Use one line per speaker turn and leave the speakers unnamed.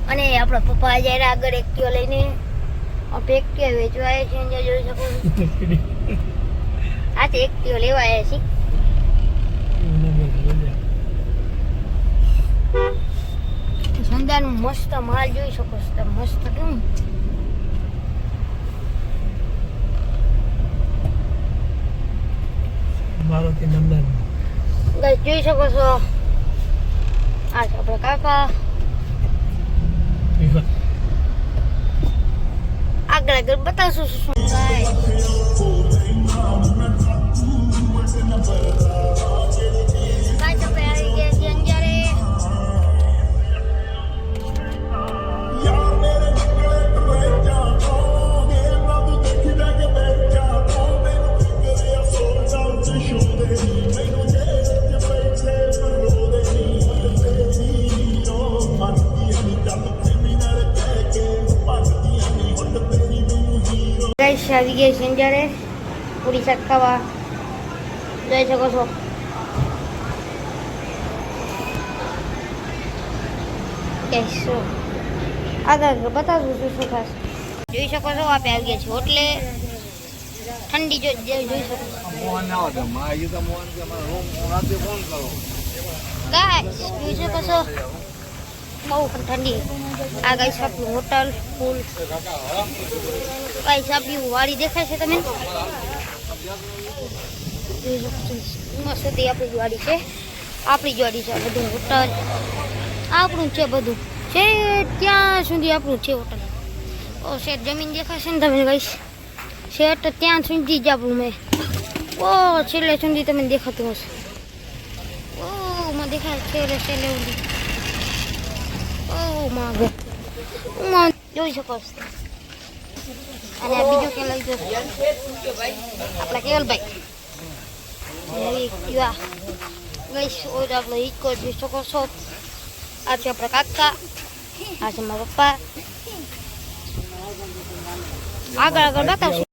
અને આપણા પપ્પા જ્યારે આગળ એક્ટિવા લઈને એક્ટિવા વેચવા આવ્યા છે અહીંયા જોઈ શકો છો. આ તો એક્ટિવા લેવા આવ્યા છે. સંદાનું મસ્ત માલ જોઈ શકો છો. મસ્ત કેમ
મારુતિ નંદન
જોઈ શકો છો. આ છે આપણા કાકા. આગળ આગળ બતાવશું શું થાય. કાંઈ આપણે આવી ગયા છીએ અંજારે. ગાઈસ આવી ગયા છે અંજારે પૂરી શાક ખાવા. જોઈ શકો છો. ગાઈસ આગળ બતાવું શું શું થશે. જોઈ શકો છો આપણે આવી ગયા છીએ હોટલે. ઠંડી જોઈ શકો છો. ગાઈસ જોઈ શકો છો બહુ ઠંડી. આ ગાઈસ આપણું હોટલ ફૂલ. ગાઈસ આપણી વાડી દેખાય છે તમે. મસ્ત આપણી વાડી છે. આપણી જ વાડી છે. આ બધું હોટલ આપણું છે. બધું છે ત્યાં સુધી આપણું છે હોટલ. ઓ શેઠ જમીન દેખાશે ને તમે ગાઈસ. શેઠ ત્યાં સુધી જ આપણું મેં. ઓ છેલ્લે સુધી તમને દેખાતું હશે. ઓ માં દેખાય છેલ્લે સુધી. ઓ માગો જોઈ શકો છો. અને આ બીજું કે લઈ જશે આપણા કેવલભાઈ. ગઈશ ઓર આપણો ઈકો જોઈ શકો છો. આ છે આપણા કાકા. આ છે મારા પપ્પા. આગળ આગળ બતાવશું.